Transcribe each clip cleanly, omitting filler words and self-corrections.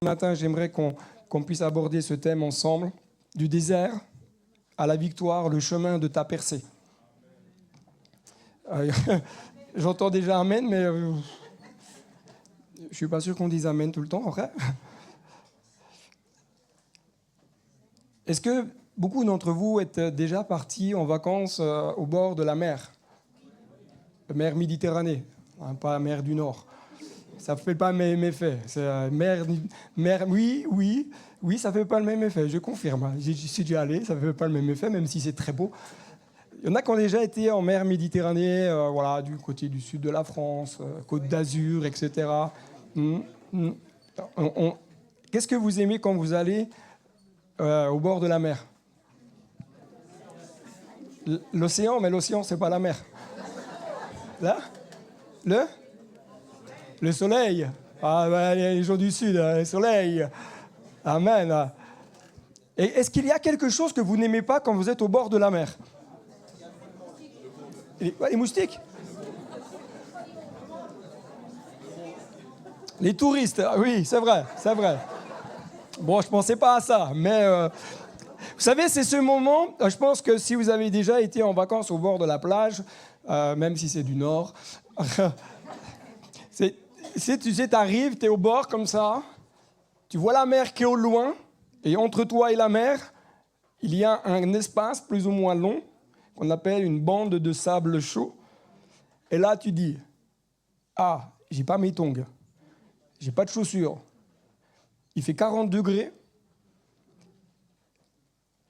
matin, j'aimerais qu'on puisse aborder ce thème ensemble, du désert à la victoire, le chemin de ta percée. J'entends déjà Amen, mais je ne suis pas sûr qu'on dise Amen tout le temps, après. Est-ce que beaucoup d'entre vous êtes déjà partis en vacances au bord de la mer? La mer Méditerranée, hein, pas la mer du Nord. Ça ne fait pas le même effet. C'est oui, ça ne fait pas le même effet, je confirme. J'y suis déjà allé, ça ne fait pas le même effet, même si c'est très beau. Il y en a qui ont déjà été en mer Méditerranée, voilà, du côté du sud de la France, Côte d'Azur, etc. Qu'est-ce que vous aimez quand vous allez au bord de la mer? L'océan, mais l'océan, c'est pas la mer. Là? Le soleil. Ah, ben, les gens du Sud, le soleil. Amen. Et est-ce qu'il y a quelque chose que vous n'aimez pas quand vous êtes au bord de la mer? Les moustiques? Les touristes, oui, c'est vrai. Bon, je ne pensais pas à ça, mais vous savez, c'est ce moment, je pense que si vous avez déjà été en vacances au bord de la plage, même si c'est du Nord, tu arrives, tu es au bord comme ça, tu vois la mer qui est au loin, et entre toi et la mer, il y a un espace plus ou moins long, qu'on appelle une bande de sable chaud. Et là, tu dis, ah, j'ai pas mes tongs, j'ai pas de chaussures, il fait 40 degrés,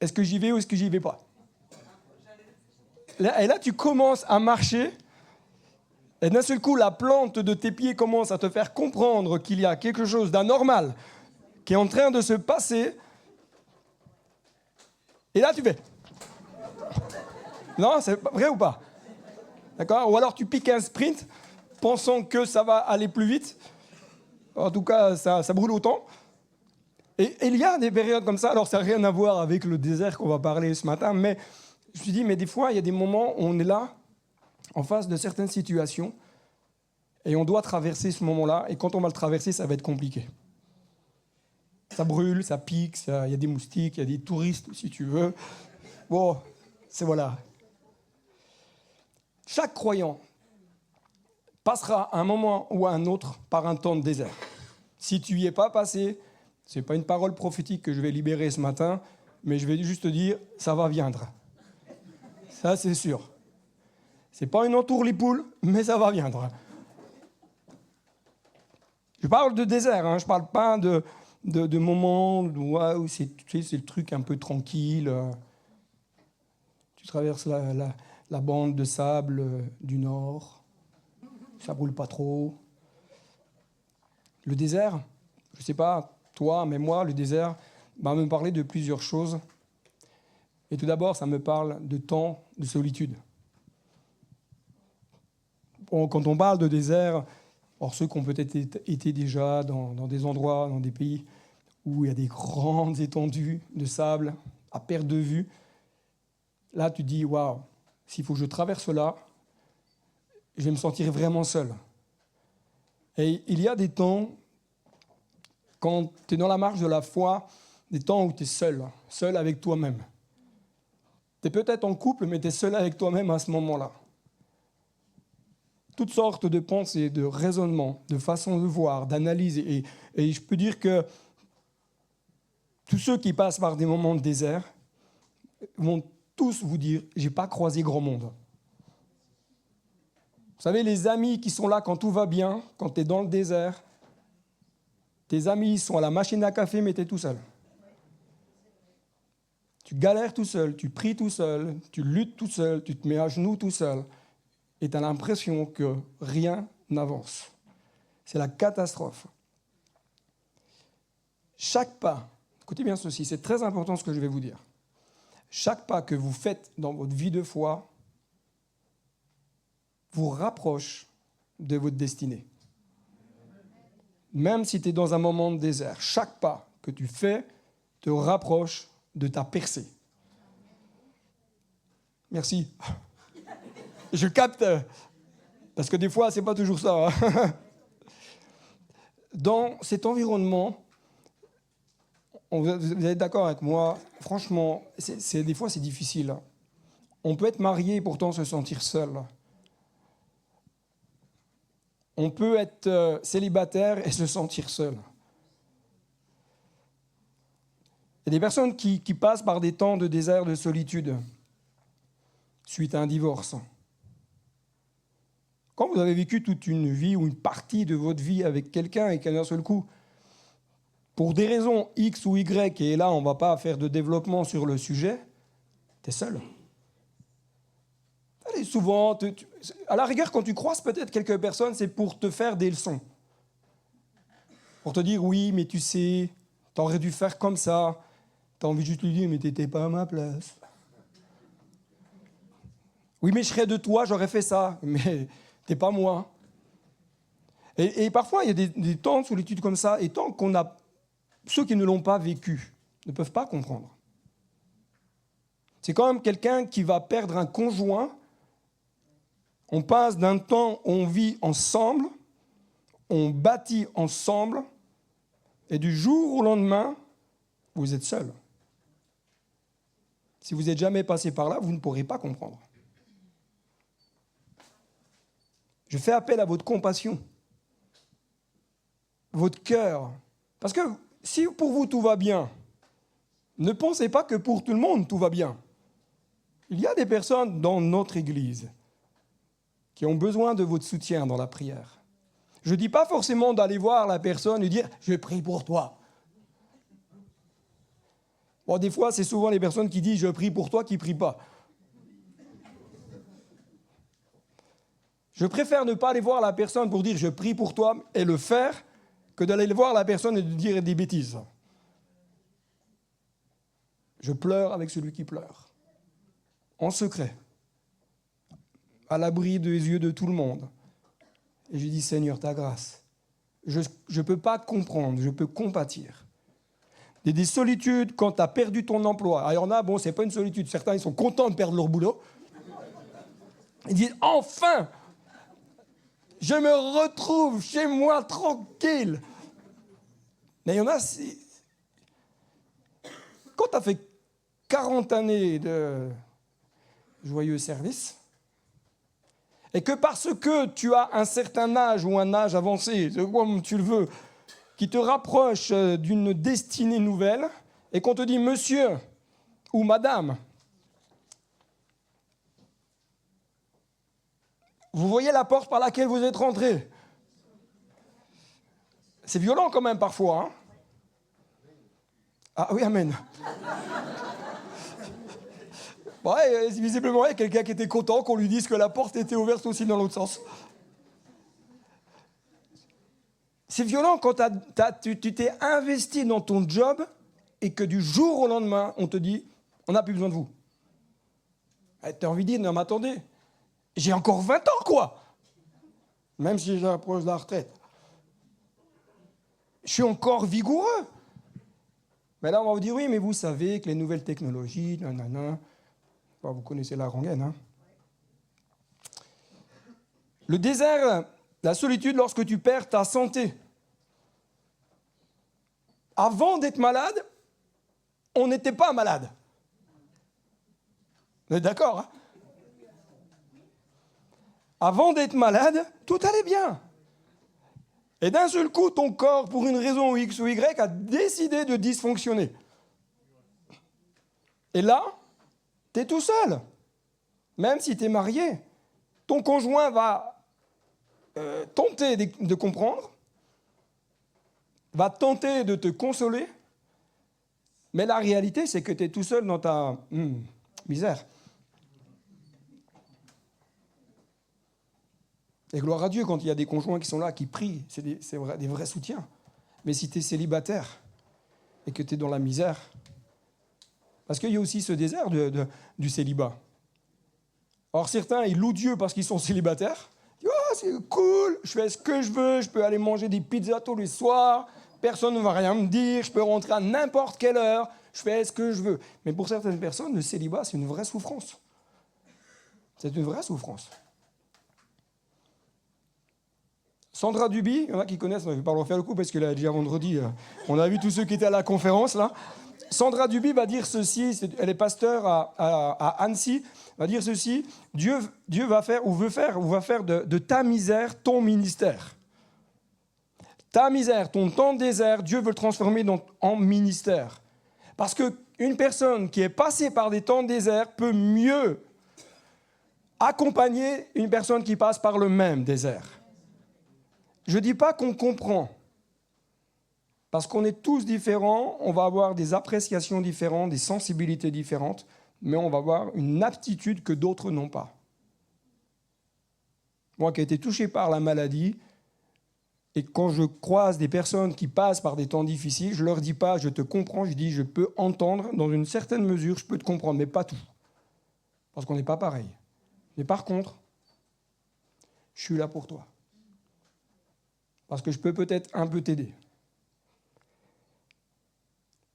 est-ce que j'y vais ou est-ce que j'y vais pas? Et là, tu commences à marcher, et d'un seul coup, la plante de tes pieds commence à te faire comprendre qu'il y a quelque chose d'anormal qui est en train de se passer. Et là, tu fais. Non, c'est vrai ou pas? D'accord? Ou alors tu piques un sprint, pensant que ça va aller plus vite. En tout cas, ça brûle autant. Et il y a des périodes comme ça. Alors, ça n'a rien à voir avec le désert qu'on va parler ce matin, mais je me suis dit, mais des fois, il y a des moments où on est là, en face de certaines situations, et on doit traverser ce moment-là, et quand on va le traverser, ça va être compliqué. Ça brûle, ça pique, il y a des moustiques, il y a des touristes, si tu veux. Bon, c'est voilà. Chaque croyant passera à un moment ou à un autre par un temps de désert. Si tu n'y es pas passé, ce n'est pas une parole prophétique que je vais libérer ce matin, mais je vais juste te dire, ça va viendre. Ça, c'est sûr. Ce n'est pas une entourloupe, mais ça va viendre. Je parle de désert, hein, je ne parle pas de moments où c'est le truc un peu tranquille. Tu traverses la bande de sable du nord, ça ne brûle pas trop. Le désert, je ne sais pas toi, mais moi, le désert va me parler de plusieurs choses. Et tout d'abord, ça me parle de temps de solitude. Bon, quand on parle de désert, alors ceux qui ont peut-être été déjà dans des endroits, dans des pays où il y a des grandes étendues de sable à perte de vue, là, tu te dis, waouh, s'il faut que je traverse là, je vais me sentir vraiment seul. Et il y a des temps, quand tu es dans la marche de la foi, des temps où tu es seul avec toi-même. Tu es peut-être en couple, mais tu es seul avec toi-même à ce moment-là. Toutes sortes de pensées, de raisonnements, de façons de voir, d'analyser. Et je peux dire que tous ceux qui passent par des moments de désert vont tous vous dire « j'ai pas croisé grand monde ». Vous savez, les amis qui sont là quand tout va bien, quand tu es dans le désert, tes amis sont à la machine à café, mais tu es tout seul. Tu galères tout seul, tu pries tout seul, tu luttes tout seul, tu te mets à genoux tout seul. Et tu as l'impression que rien n'avance. C'est la catastrophe. Chaque pas, écoutez bien ceci, c'est très important ce que je vais vous dire. Chaque pas que vous faites dans votre vie de foi vous rapproche de votre destinée. Même si tu es dans un moment de désert, chaque pas que tu fais te rapproche de ta percée. Merci. Je capte, parce que des fois, ce n'est pas toujours ça. Dans cet environnement, Vous êtes d'accord avec moi? Franchement, des fois, c'est difficile. On peut être marié et pourtant se sentir seul. On peut être célibataire et se sentir seul. Il y a des personnes qui passent par des temps de désert, de solitude, suite à un divorce. Quand vous avez vécu toute une vie ou une partie de votre vie avec quelqu'un et qu'à un seul coup, pour des raisons X ou Y, et là on ne va pas faire de développement sur le sujet, tu es seul. Allez, souvent, à la rigueur, quand tu croises peut-être quelques personnes, c'est pour te faire des leçons. Pour te dire, oui, mais tu sais, tu aurais dû faire comme ça. Tu as envie juste de lui dire, mais tu n'étais pas à ma place. Oui, mais je serais de toi, j'aurais fait ça, mais tu n'es pas moi. Et parfois, il y a des temps de solitude comme ça, et tant qu'on a... Ceux qui ne l'ont pas vécu ne peuvent pas comprendre. C'est quand même quelqu'un qui va perdre un conjoint. On passe d'un temps où on vit ensemble, on bâtit ensemble, et du jour au lendemain, vous êtes seul. Si vous n'êtes jamais passé par là, vous ne pourrez pas comprendre. Je fais appel à votre compassion, votre cœur. Parce que si pour vous tout va bien, ne pensez pas que pour tout le monde tout va bien. Il y a des personnes dans notre Église qui ont besoin de votre soutien dans la prière. Je ne dis pas forcément d'aller voir la personne et dire « je prie pour toi ». Bon, des fois, c'est souvent les personnes qui disent « je prie pour toi » qui ne prient pas. Je préfère ne pas aller voir la personne pour dire « je prie pour toi » et le faire que d'aller voir la personne et de dire des bêtises. Je pleure avec celui qui pleure, en secret, à l'abri des yeux de tout le monde. Et je dis, Seigneur, ta grâce. Je ne peux pas comprendre, je peux compatir. Il y a des solitudes quand tu as perdu ton emploi. Alors, il y en a, bon, ce n'est pas une solitude. Certains, ils sont contents de perdre leur boulot. Ils disent, enfin, je me retrouve chez moi tranquille. Mais il y en a, quand tu as fait 40 années de joyeux service, et que parce que tu as un certain âge ou un âge avancé, comme tu le veux, qui te rapproche d'une destinée nouvelle, et qu'on te dit « monsieur » ou « madame », vous voyez la porte par laquelle vous êtes rentré. C'est violent quand même parfois. Hein? Ah oui, amen. Ouais, visiblement, il y a quelqu'un qui était content qu'on lui dise que la porte était ouverte aussi dans l'autre sens. C'est violent quand tu t'es investi dans ton job et que du jour au lendemain, on te dit « on n'a plus besoin de vous ». Tu as envie de dire « non mais attendez, j'ai encore 20 ans quoi !» Même si j'approche de la retraite. Je suis encore vigoureux. Mais là, on va vous dire « oui, mais vous savez que les nouvelles technologies, nanana ». Bon, vous connaissez la rengaine, hein. Le désert, la solitude lorsque tu perds ta santé. Avant d'être malade, on n'était pas malade. Vous êtes d'accord, hein? Avant d'être malade, tout allait bien. Et d'un seul coup, ton corps, pour une raison X ou Y, a décidé de dysfonctionner. Et là, tu es tout seul. Même si tu es marié, ton conjoint va tenter de comprendre, va tenter de te consoler, mais la réalité, c'est que tu es tout seul dans ta misère. Et gloire à Dieu quand il y a des conjoints qui sont là, qui prient, c'est des vrais soutiens. Mais si tu es célibataire et que tu es dans la misère, parce qu'il y a aussi ce désert du célibat. Or, certains, ils louent Dieu parce qu'ils sont célibataires. Ils disent, oh, c'est cool, je fais ce que je veux, je peux aller manger des pizzas tous les soirs, personne ne va rien me dire, je peux rentrer à n'importe quelle heure, je fais ce que je veux. Mais pour certaines personnes, le célibat, c'est une vraie souffrance. C'est une vraie souffrance. Sandra Duby, il y en a qui connaissent, on ne va pas leur faire le coup parce que là, déjà vendredi, on a vu tous ceux qui étaient à la conférence là. Sandra Duby va dire ceci, elle est pasteur à Annecy, va dire ceci, Dieu va faire ou va faire de ta misère ton ministère. Ta misère, ton temps de désert, Dieu veut le transformer en ministère. Parce qu'une personne qui est passée par des temps de désert peut mieux accompagner une personne qui passe par le même désert. Je ne dis pas qu'on comprend. Parce qu'on est tous différents, on va avoir des appréciations différentes, des sensibilités différentes, mais on va avoir une aptitude que d'autres n'ont pas. Moi qui ai été touché par la maladie, et quand je croise des personnes qui passent par des temps difficiles, je ne leur dis pas « je te comprends », je dis « je peux entendre, dans une certaine mesure, je peux te comprendre, mais pas tout ». Parce qu'on n'est pas pareil. Mais par contre, je suis là pour toi. Parce que je peux peut-être un peu t'aider.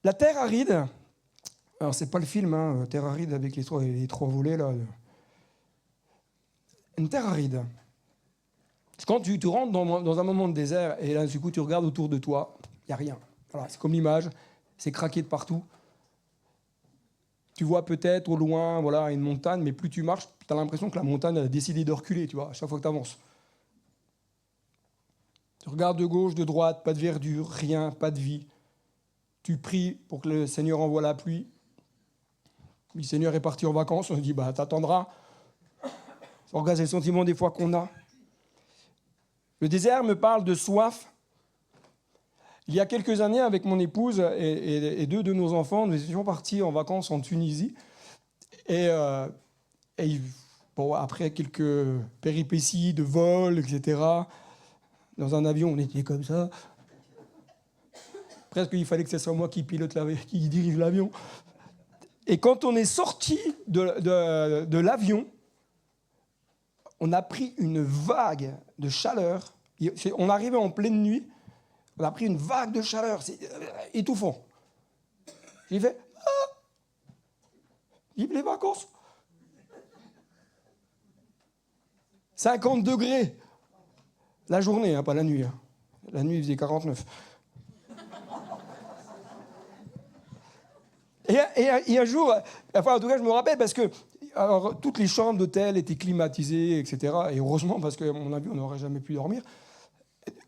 La terre aride, alors c'est pas le film, hein, terre aride avec les trois volets là. Une terre aride. C'est quand tu rentres dans un moment de désert et là du coup tu regardes autour de toi, il n'y a rien. Voilà, c'est comme l'image, c'est craqué de partout. Tu vois peut-être au loin voilà, une montagne, mais plus tu marches, tu as l'impression que la montagne a décidé de reculer, tu vois, à chaque fois que tu avances. Tu regardes de gauche, de droite, pas de verdure, rien, pas de vie. Tu pries pour que le Seigneur envoie la pluie. Le Seigneur est parti en vacances, on se dit, t'attendras. C'est le sentiment des fois qu'on a. Le désert me parle de soif. Il y a quelques années, avec mon épouse et deux de nos enfants, nous étions partis en vacances en Tunisie. Et après quelques péripéties de vol, etc., dans un avion, on était comme ça. Presque il fallait que ce soit moi qui qui dirige l'avion. Et quand on est sorti de l'avion, on a pris une vague de chaleur. On arrivait en pleine nuit, on a pris une vague de chaleur, c'est étouffant. J'ai fait vive les vacances. 50 degrés la journée, hein, pas la nuit. Hein. La nuit, il faisait 49. Et un jour, enfin en tout cas je me rappelle parce que alors, toutes les chambres d'hôtel étaient climatisées, etc. Et heureusement parce qu'à mon avis on n'aurait jamais pu dormir.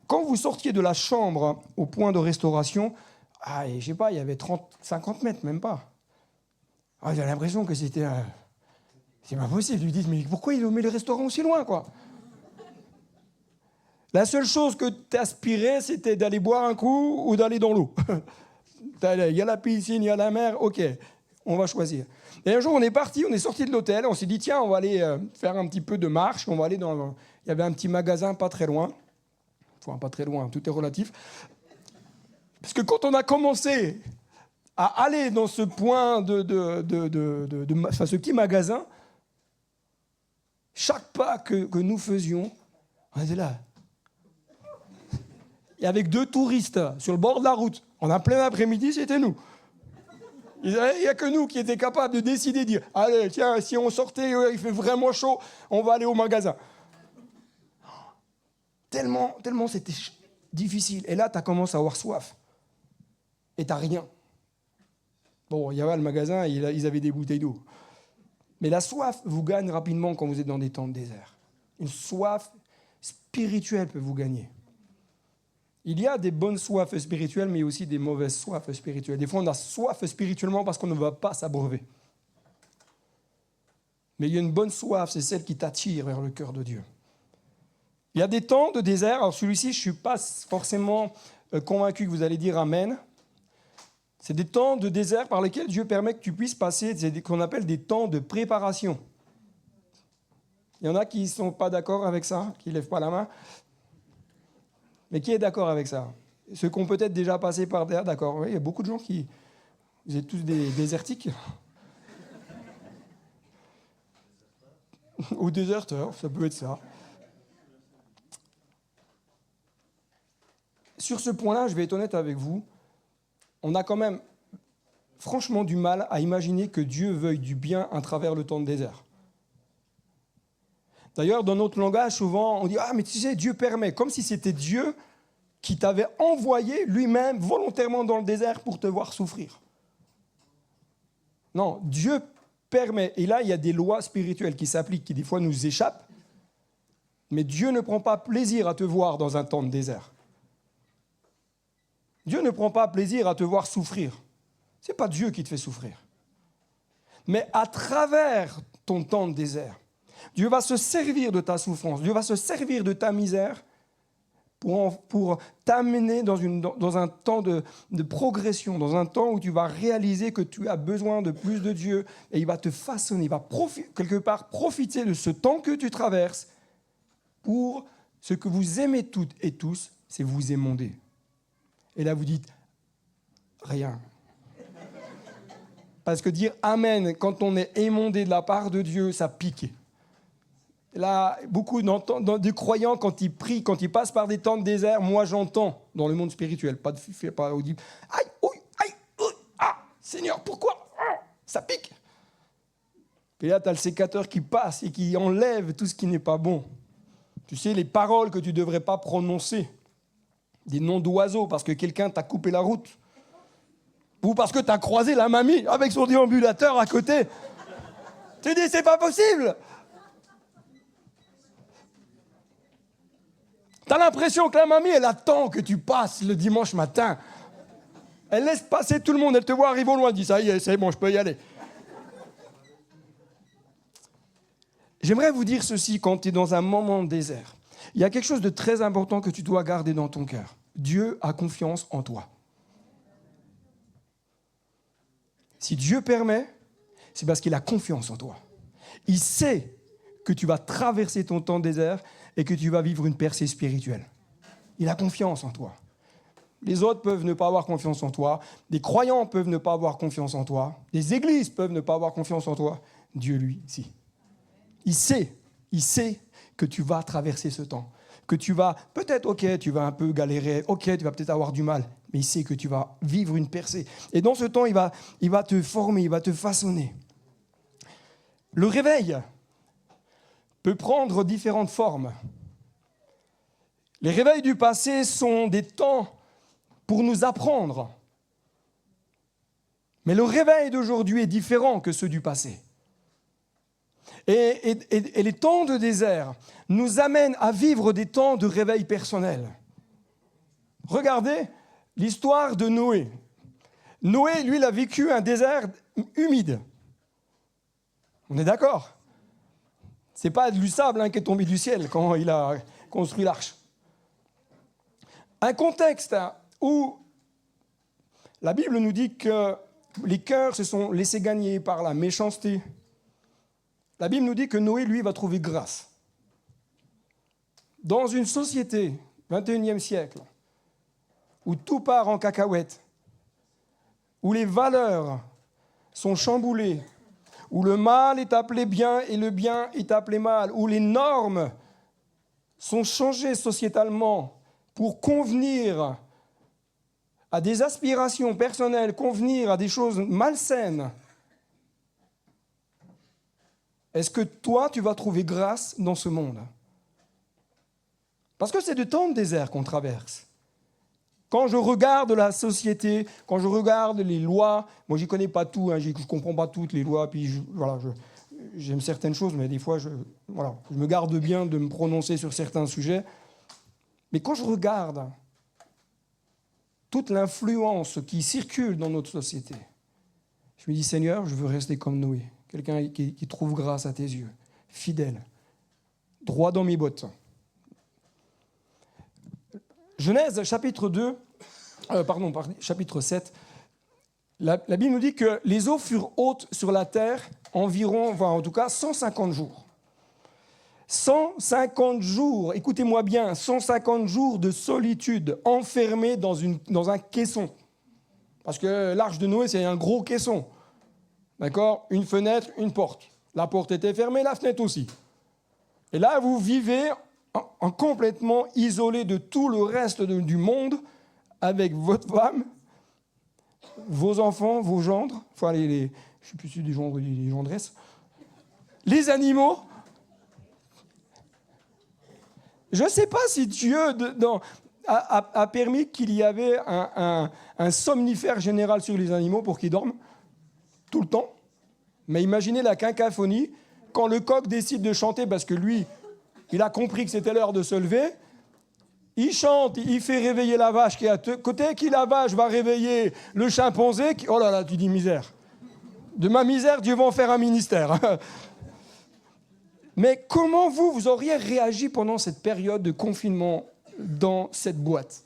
Quand vous sortiez de la chambre au point de restauration, je sais pas, il y avait 50 mètres, même pas. J'avais l'impression que c'était... c'est pas possible. Ils lui disent, mais pourquoi il met le restaurant aussi loin, quoi? La seule chose que tu aspirais, c'était d'aller boire un coup ou d'aller dans l'eau. Il y a la piscine, il y a la mer, ok, on va choisir. Et un jour, on est parti, on est sorti de l'hôtel, on s'est dit, tiens, on va aller faire un petit peu de marche, on va aller dans... Il y avait un petit magasin pas très loin. Enfin, pas très loin, tout est relatif. Parce que quand on a commencé à aller dans ce point enfin, ce petit magasin, chaque pas que nous faisions, on était là. Et avec deux touristes sur le bord de la route, en un plein après-midi, c'était nous. Il n'y a que nous qui étaient capables de décider, de dire « Allez, tiens, si on sortait, il fait vraiment chaud, on va aller au magasin. » Tellement c'était difficile. Et là, tu as commencé à avoir soif. Et tu n'as rien. Bon, il y avait le magasin, ils avaient des bouteilles d'eau. Mais la soif vous gagne rapidement quand vous êtes dans des temps de désert. Une soif spirituelle peut vous gagner. Il y a des bonnes soifs spirituelles, mais aussi des mauvaises soifs spirituelles. Des fois, on a soif spirituellement parce qu'on ne va pas s'abreuver. Mais il y a une bonne soif, c'est celle qui t'attire vers le cœur de Dieu. Il y a des temps de désert. Alors celui-ci, je ne suis pas forcément convaincu que vous allez dire Amen. C'est des temps de désert par lesquels Dieu permet que tu puisses passer ce qu'on appelle des temps de préparation. Il y en a qui ne sont pas d'accord avec ça, qui ne lèvent pas la main. Mais qui est d'accord avec ça? Ceux qui ont peut-être déjà passé par terre, d'accord. Oui, il y a beaucoup de gens qui... Vous êtes tous des désertiques. Ou déserteurs, ça peut être ça. Sur ce point-là, je vais être honnête avec vous, on a quand même franchement du mal à imaginer que Dieu veuille du bien à travers le temps de désert. D'ailleurs, dans notre langage, souvent, on dit « Ah, mais tu sais, Dieu permet », comme si c'était Dieu qui t'avait envoyé lui-même volontairement dans le désert pour te voir souffrir. Non, Dieu permet. Et là, il y a des lois spirituelles qui s'appliquent, qui des fois nous échappent. Mais Dieu ne prend pas plaisir à te voir dans un temps de désert. Dieu ne prend pas plaisir à te voir souffrir. Ce n'est pas Dieu qui te fait souffrir. Mais à travers ton temps de désert, Dieu va se servir de ta souffrance, Dieu va se servir de ta misère pour t'amener dans un temps de progression, dans un temps où tu vas réaliser que tu as besoin de plus de Dieu et il va te façonner, il va quelque part profiter de ce temps que tu traverses pour ce que vous aimez toutes et tous, c'est vous émonder. Et là, vous dites rien. Parce que dire Amen quand on est émondé de la part de Dieu, ça pique. Là, beaucoup de croyants, quand ils prient, quand ils passent par des temps de désert, moi j'entends dans le monde spirituel, pas audible. Aïe, ouïe, aïe, ouïe, ah, Seigneur, pourquoi ça pique. Puis là, tu as le sécateur qui passe et qui enlève tout ce qui n'est pas bon. Tu sais, les paroles que tu ne devrais pas prononcer, des noms d'oiseaux parce que quelqu'un t'a coupé la route, ou parce que tu as croisé la mamie avec son déambulateur à côté. Tu dis, c'est pas possible. Tu as l'impression que la mamie, elle attend que tu passes le dimanche matin. Elle laisse passer tout le monde, elle te voit arriver au loin, elle dit, ça y est, c'est bon, je peux y aller. J'aimerais vous dire ceci, quand tu es dans un moment de désert, il y a quelque chose de très important que tu dois garder dans ton cœur. Dieu a confiance en toi. Si Dieu permet, c'est parce qu'il a confiance en toi. Il sait que tu vas traverser ton temps de désert et que tu vas vivre une percée spirituelle. Il a confiance en toi. Les autres peuvent ne pas avoir confiance en toi. Des croyants peuvent ne pas avoir confiance en toi. Des églises peuvent ne pas avoir confiance en toi. Dieu, lui, si. Il sait que tu vas traverser ce temps. Que tu vas, peut-être, ok, tu vas un peu galérer, ok, tu vas peut-être avoir du mal, mais il sait que tu vas vivre une percée. Et dans ce temps, il va te former, il va te façonner. Le réveil peut prendre différentes formes. Les réveils du passé sont des temps pour nous apprendre. Mais le réveil d'aujourd'hui est différent que ceux du passé. Et les temps de désert nous amènent à vivre des temps de réveil personnel. Regardez l'histoire de Noé. Noé, lui, il a vécu un désert humide. On est d'accord ? Ce n'est pas du sable qui est tombé du ciel quand il a construit l'arche. Un contexte où la Bible nous dit que les cœurs se sont laissés gagner par la méchanceté. La Bible nous dit que Noé, lui, va trouver grâce. Dans une société, 21e siècle, où tout part en cacahuète, où les valeurs sont chamboulées, où le mal est appelé bien et le bien est appelé mal, où les normes sont changées sociétalement pour convenir à des aspirations personnelles, convenir à des choses malsaines. Est-ce que toi, tu vas trouver grâce dans ce monde ? Parce que c'est de temps de désert qu'on traverse. Quand je regarde la société, quand je regarde les lois, moi, je n'y connais pas tout, je ne comprends pas toutes les lois, puis j'aime certaines choses, mais des fois, je me garde bien de me prononcer sur certains sujets. Mais quand je regarde toute l'influence qui circule dans notre société, je me dis, Seigneur, je veux rester comme Noé, quelqu'un qui trouve grâce à tes yeux, fidèle, droit dans mes bottes. Genèse, chapitre 7, la Bible nous dit que les eaux furent hautes sur la terre environ, en tout cas 150 jours. 150 jours, écoutez-moi bien, 150 jours de solitude, enfermés dans un caisson. Parce que l'arche de Noé, c'est un gros caisson. D'accord ? Une fenêtre, une porte. La porte était fermée, la fenêtre aussi. Et là, vous vivez en complètement isolé de tout le reste du monde, avec votre femme, vos enfants, vos gendres, je ne sais plus si des gendres ou des gendresses, les animaux. Je ne sais pas si Dieu a permis qu'il y avait un somnifère général sur les animaux pour qu'ils dorment tout le temps. Mais imaginez la cacophonie quand le coq décide de chanter parce que lui, il a compris que c'était l'heure de se lever. Il chante, il fait réveiller la vache qui est à côté, qui la vache va réveiller le chimpanzé. Oh là là, tu dis misère. De ma misère, Dieu va en faire un ministère. Mais comment vous auriez réagi pendant cette période de confinement dans cette boîte?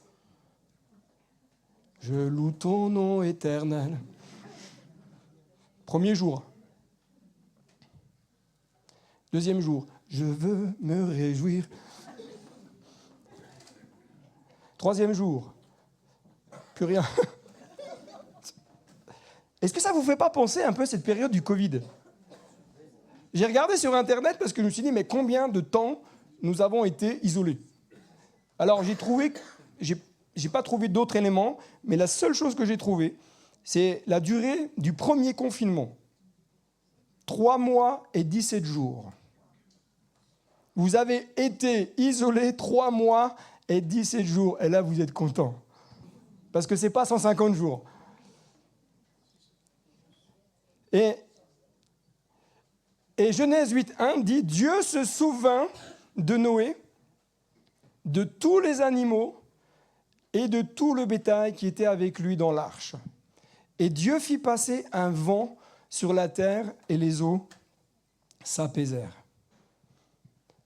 Je loue ton nom éternel. Premier jour. Deuxième jour. Je veux me réjouir. Troisième jour. Plus rien. Est-ce que ça ne vous fait pas penser un peu à cette période du Covid? J'ai regardé sur Internet parce que je me suis dit, mais combien de temps nous avons été isolés? Alors j'ai pas trouvé d'autres éléments, mais la seule chose que j'ai trouvée, c'est la durée du premier confinement. 3 mois et 17 jours. Vous avez été isolés 3 mois et 17 jours. Et là, vous êtes content. Parce que ce n'est pas 150 jours. Et Genèse 8.1 dit, Dieu se souvint de Noé, de tous les animaux et de tout le bétail qui était avec lui dans l'arche. Et Dieu fit passer un vent sur la terre et les eaux s'apaisèrent.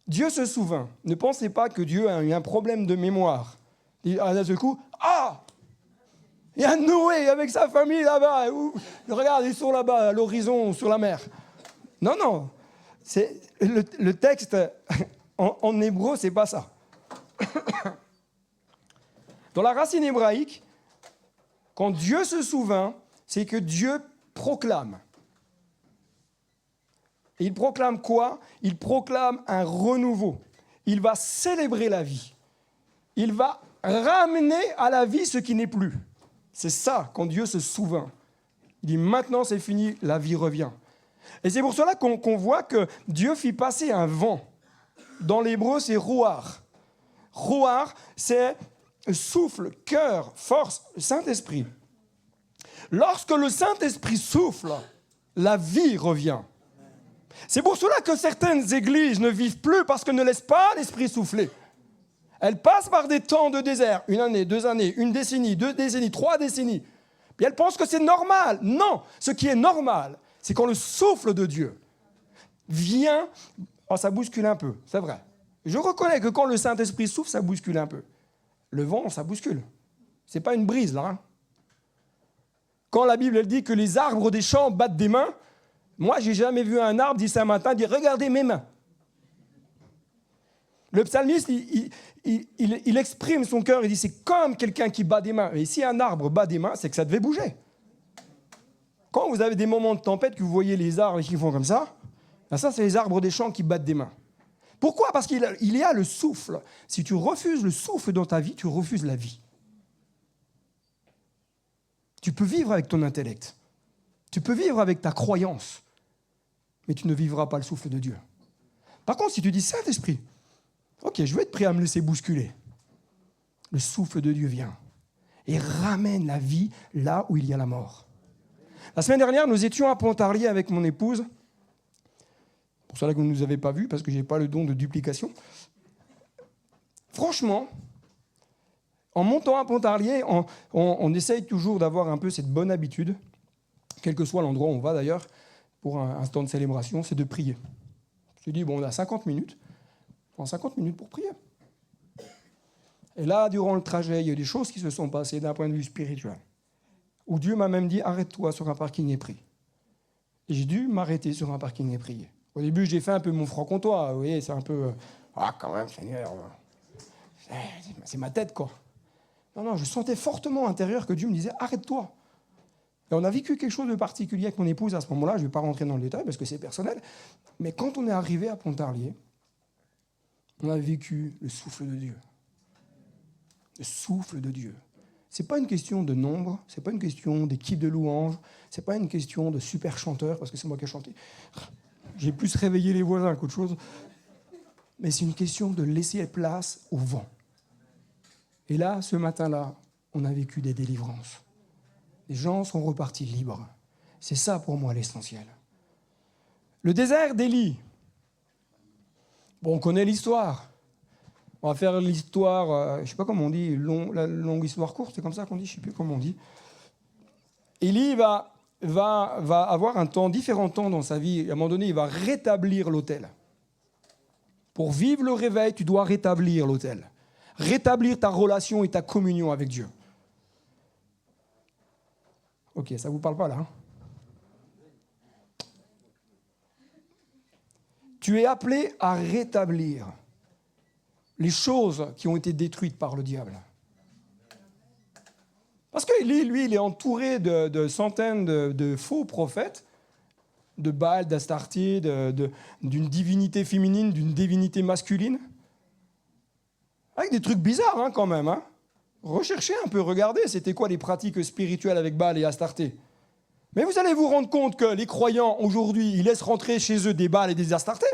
Dieu se souvint. Ne pensez pas que Dieu a eu un problème de mémoire. Il a d'un seul coup, il y a Noé avec sa famille là-bas. Regarde, ils sont là-bas, à l'horizon, sur la mer. Non. C'est, le texte en hébreu, c'est pas ça. Dans la racine hébraïque, quand Dieu se souvint, c'est que Dieu proclame. Et il proclame quoi? Il proclame un renouveau. Il va célébrer la vie. Il va ramener à la vie ce qui n'est plus. C'est ça, quand Dieu se souvint. Il dit, maintenant c'est fini, la vie revient. Et c'est pour cela qu'on voit que Dieu fit passer un vent. Dans l'hébreu, c'est roar. Roar, c'est souffle, cœur, force, Saint-Esprit. Lorsque le Saint-Esprit souffle, la vie revient. C'est pour cela que certaines églises ne vivent plus parce qu'elles ne laissent pas l'Esprit souffler. Elles passent par des temps de désert, 1 année, 2 années, 1 décennie, 2 décennies, 3 décennies. Puis elles pensent que c'est normal. Non, ce qui est normal, c'est quand le souffle de Dieu vient, ça bouscule un peu, c'est vrai. Je reconnais que quand le Saint-Esprit souffle, ça bouscule un peu. Le vent, ça bouscule. Ce n'est pas une brise, là. Quand la Bible elle dit que les arbres des champs battent des mains, moi, je n'ai jamais vu un arbre, dit ça un matin, dire « Regardez mes mains ». Le psalmiste, il exprime son cœur, il dit « C'est comme quelqu'un qui bat des mains ». Et si un arbre bat des mains, c'est que ça devait bouger. Quand vous avez des moments de tempête, que vous voyez les arbres qui font comme ça, ça, c'est les arbres des champs qui battent des mains. Pourquoi? Parce qu'il y a le souffle. Si tu refuses le souffle dans ta vie, tu refuses la vie. Tu peux vivre avec ton intellect. Tu peux vivre avec ta croyance. Mais tu ne vivras pas le souffle de Dieu. Par contre, si tu dis Saint-Esprit, ok, je vais être prêt à me laisser bousculer. Le souffle de Dieu vient et ramène la vie là où il y a la mort. La semaine dernière, nous étions à Pontarlier avec mon épouse. Pour cela que vous ne nous avez pas vus, parce que je n'ai pas le don de duplication. Franchement, en montant à Pontarlier, on essaye toujours d'avoir un peu cette bonne habitude, quel que soit l'endroit où on va d'ailleurs, pour un temps de célébration, c'est de prier. Je dis, on a 50 minutes, on prend 50 minutes pour prier. Et là, durant le trajet, il y a des choses qui se sont passées d'un point de vue spirituel, où Dieu m'a même dit, arrête-toi sur un parking et prie. Et j'ai dû m'arrêter sur un parking et prier. Au début, j'ai fait un peu mon franc-comtois, vous voyez, c'est un peu, quand même, Seigneur, c'est ma tête, quoi. Non, je sentais fortement à l'intérieur que Dieu me disait, arrête-toi. Et on a vécu quelque chose de particulier avec mon épouse à ce moment-là, je ne vais pas rentrer dans le détail parce que c'est personnel, mais quand on est arrivé à Pontarlier, on a vécu le souffle de Dieu. Le souffle de Dieu. Ce n'est pas une question de nombre, ce n'est pas une question d'équipe de louanges, ce n'est pas une question de super chanteur, parce que c'est moi qui ai chanté. J'ai plus réveillé les voisins qu'autre chose. mais c'est une question de laisser place au vent. Et là, ce matin-là, on a vécu des délivrances. Les gens sont repartis libres. C'est ça pour moi l'essentiel. Le désert d'Élie. Bon, on connaît l'histoire. On va faire l'histoire, je ne sais pas comment on dit, la longue histoire courte, c'est comme ça qu'on dit, je ne sais plus comment on dit. Élie va avoir un différent temps dans sa vie. À un moment donné, il va rétablir l'autel. Pour vivre le réveil, tu dois rétablir l'autel. Rétablir ta relation et ta communion avec Dieu. Ok, ça ne vous parle pas là, hein? Tu es appelé à rétablir les choses qui ont été détruites par le diable. Parce que lui, il est entouré de centaines de faux prophètes, de Baal, d'Astarté, d'une divinité féminine, d'une divinité masculine. Avec des trucs bizarres, hein, quand même. Hein. Recherchez un peu, regardez, c'était quoi les pratiques spirituelles avec Baal et Astarté. Mais vous allez vous rendre compte que les croyants, aujourd'hui, ils laissent rentrer chez eux des Baal et des Astarté.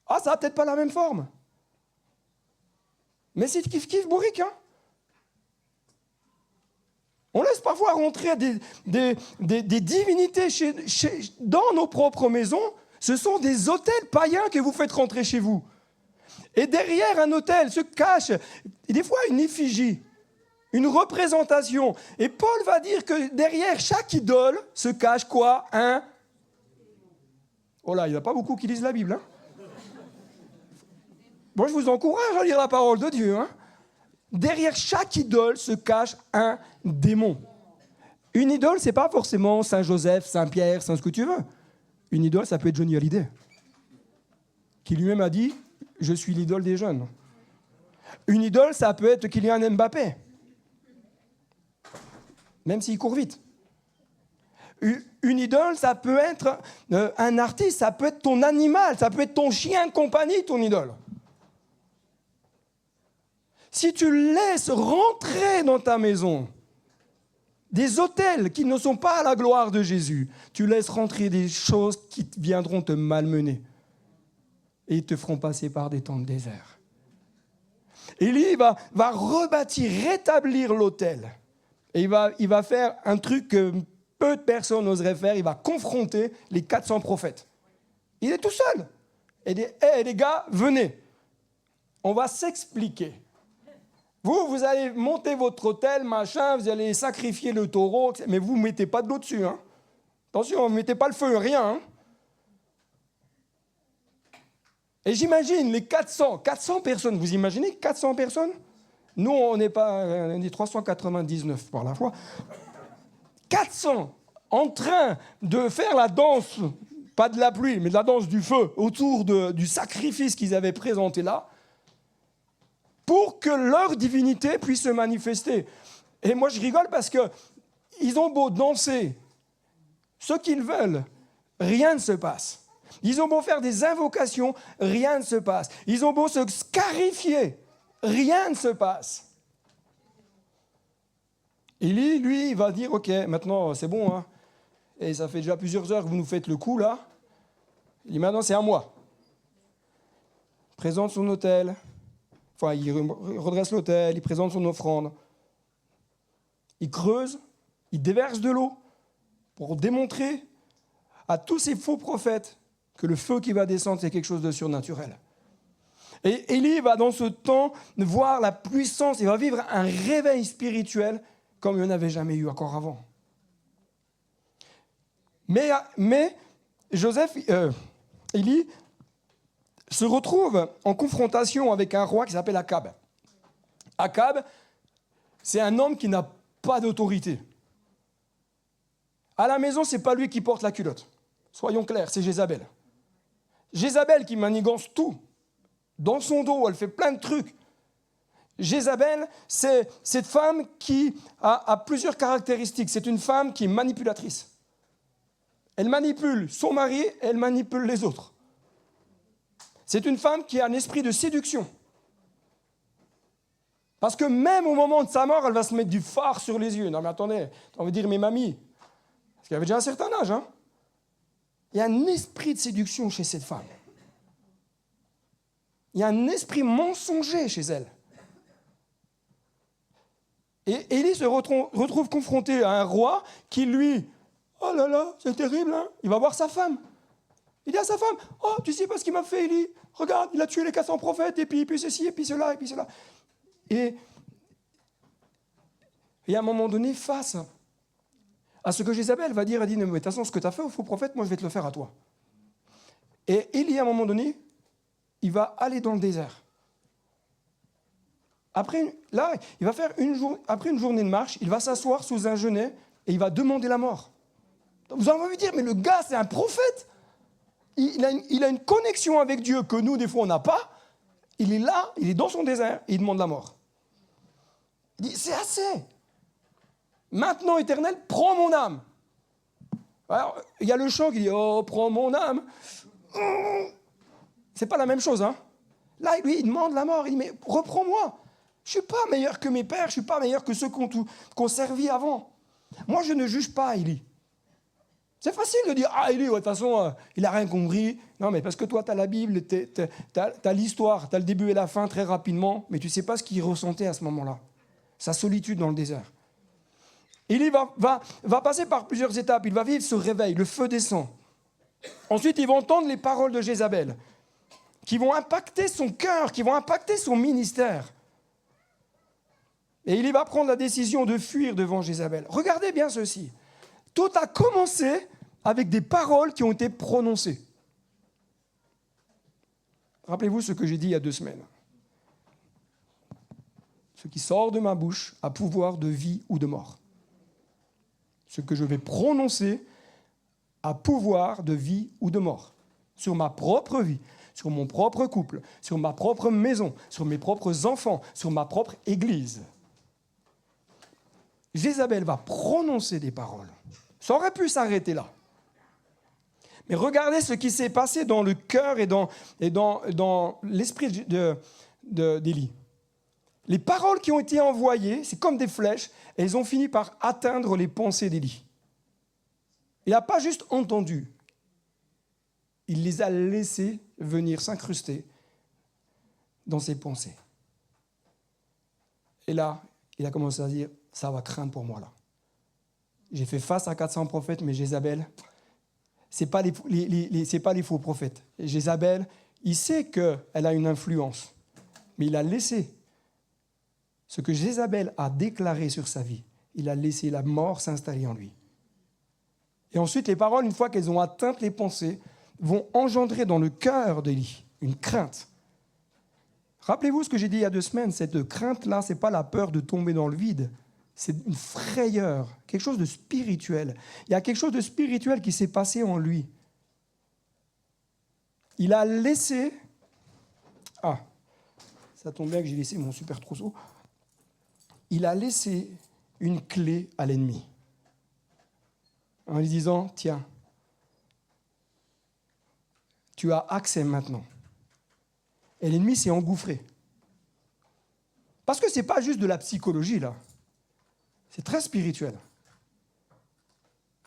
Ah, ça n'a peut-être pas la même forme. Mais c'est kiff-kiff bourrique, hein. On laisse parfois rentrer des divinités dans nos propres maisons. Ce sont des autels païens que vous faites rentrer chez vous. Et derrière un autel se cache, des fois, une effigie, une représentation. Et Paul va dire que derrière chaque idole se cache quoi? Oh là, il n'y en a pas beaucoup qui lisent la Bible. Hein. Bon, je vous encourage à lire la parole de Dieu. Hein. Derrière chaque idole se cache un démon. Une idole, ce n'est pas forcément Saint-Joseph, Saint-Pierre, Saint ce que tu veux. Une idole, ça peut être Johnny Hallyday, qui lui-même a dit « Je suis l'idole des jeunes ». Une idole, ça peut être Kylian Mbappé, même s'il court vite. Une idole, ça peut être un artiste, ça peut être ton animal, ça peut être ton chien de compagnie, ton idole. Si tu laisses rentrer dans ta maison des autels qui ne sont pas à la gloire de Jésus, tu laisses rentrer des choses qui viendront te malmener et ils te feront passer par des temps de désert. Élie va rebâtir, rétablir l'autel. Et il va faire un truc que peu de personnes n'oseraient faire, il va confronter les 400 prophètes. Il est tout seul. Et dit, hey, les gars, venez. On va s'expliquer. Vous allez monter votre autel, machin, vous allez sacrifier le taureau, mais vous ne mettez pas de l'eau dessus. Hein. Attention, vous ne mettez pas le feu, rien. Hein. Et j'imagine les 400 personnes, vous imaginez 400 personnes? Nous, on est 399 par la foi. 400 en train de faire la danse, pas de la pluie, mais de la danse du feu, autour du sacrifice qu'ils avaient présenté là, pour que leur divinité puisse se manifester. Et moi, je rigole parce qu'ils ont beau danser ce qu'ils veulent, rien ne se passe. Ils ont beau faire des invocations, rien ne se passe. Ils ont beau se scarifier, rien ne se passe. Élie, lui, il va dire, ok, maintenant, c'est bon, hein. Et ça fait déjà plusieurs heures que vous nous faites le coup, là. Il dit, maintenant, c'est à moi. Il présente son autel. Enfin, il redresse l'autel, il présente son offrande. Il creuse, il déverse de l'eau pour démontrer à tous ces faux prophètes que le feu qui va descendre, c'est quelque chose de surnaturel. Et Élie va, dans ce temps, voir la puissance, il va vivre un réveil spirituel comme il n'y en avait jamais eu encore avant. Mais Élie se retrouve en confrontation avec un roi qui s'appelle Akab. Akab, c'est un homme qui n'a pas d'autorité. À la maison, ce n'est pas lui qui porte la culotte. Soyons clairs, c'est Jézabel. Jézabel qui manigance tout. Dans son dos, elle fait plein de trucs. Jézabel, c'est cette femme qui a plusieurs caractéristiques. C'est une femme qui est manipulatrice. Elle manipule son mari et elle manipule les autres. C'est une femme qui a un esprit de séduction. Parce que même au moment de sa mort, elle va se mettre du fard sur les yeux. Non mais attendez, on veut dire mes mamies. Parce qu'elle avait déjà un certain âge. Hein. Il y a un esprit de séduction chez cette femme. il y a un esprit mensonger chez elle. Et Élie se retrouve confronté à un roi qui, lui, oh là là, c'est terrible, hein, il va voir sa femme. Il dit à sa femme, oh, tu sais pas ce qu'il m'a fait, Élie? Regarde, il a tué les 400 prophètes, et puis ceci, et puis cela, et puis cela. Et à un moment donné, face à ce que Jézabel va dire, elle dit, mais de toute façon, ce que tu as fait au faux prophète, moi, je vais te le faire à toi. Et Élie, à un moment donné, il va aller dans le désert. Après, là, il va faire après une journée de marche, il va s'asseoir sous un genêt et il va demander la mort. Vous avez envie de dire, mais le gars, c'est un prophète. Il a une connexion avec Dieu que nous, des fois, on n'a pas. Il est là, il est dans son désert et il demande la mort. Il dit, c'est assez. Maintenant, Éternel, prends mon âme. Alors, il y a le chant qui dit, oh, prends mon âme. C'est pas la même chose, hein. Là, lui, il demande la mort. Il dit, mais reprends-moi. Je ne suis pas meilleur que mes pères, je ne suis pas meilleur que ceux qu'on servi avant. Moi, je ne juge pas Élie. C'est facile de dire, ah, Élie, de toute façon, il n'a rien compris. Non, mais parce que toi, tu as la Bible, tu as l'histoire, tu as le début et la fin très rapidement, mais tu ne sais pas ce qu'il ressentait à ce moment-là. Sa solitude dans le désert. Élie va passer par plusieurs étapes. Il va vivre ce réveil, le feu descend. Ensuite, il va entendre les paroles de Jézabel, qui vont impacter son cœur, qui vont impacter son ministère. Et il va prendre la décision de fuir devant Jézabel. Regardez bien ceci. Tout a commencé avec des paroles qui ont été prononcées. Rappelez-vous ce que j'ai dit il y a 2 semaines. Ce qui sort de ma bouche a pouvoir de vie ou de mort. Ce que je vais prononcer a pouvoir de vie ou de mort. Sur ma propre vie, sur mon propre couple, sur ma propre maison, sur mes propres enfants, sur ma propre église. Jézabel va prononcer des paroles. Ça aurait pu s'arrêter là. Mais regardez ce qui s'est passé dans le cœur et dans l'esprit d'Élie. Les paroles qui ont été envoyées, c'est comme des flèches, et elles ont fini par atteindre les pensées d'Élie. Il n'a pas juste entendu, il les a laissées venir s'incruster dans ses pensées. Et là, il a commencé à dire, ça va craindre pour moi là. J'ai fait face à 400 prophètes, mais Jézabel, ce n'est pas les faux prophètes. Jézabel, il sait qu'elle a une influence, mais il a laissé ce que Jézabel a déclaré sur sa vie. Il a laissé la mort s'installer en lui. Et ensuite, les paroles, une fois qu'elles ont atteint les pensées, vont engendrer dans le cœur d'Élie une crainte. Rappelez-vous ce que j'ai dit il y a 2 semaines, cette crainte-là, ce n'est pas la peur de tomber dans le vide, c'est une frayeur, quelque chose de spirituel. Il y a quelque chose de spirituel qui s'est passé en lui. Il a laissé... Ah, ça tombe bien que j'ai laissé mon super trousseau. Il a laissé une clé à l'ennemi. En lui disant, tiens, tu as accès maintenant. Et l'ennemi s'est engouffré. Parce que ce n'est pas juste de la psychologie, là. C'est très spirituel.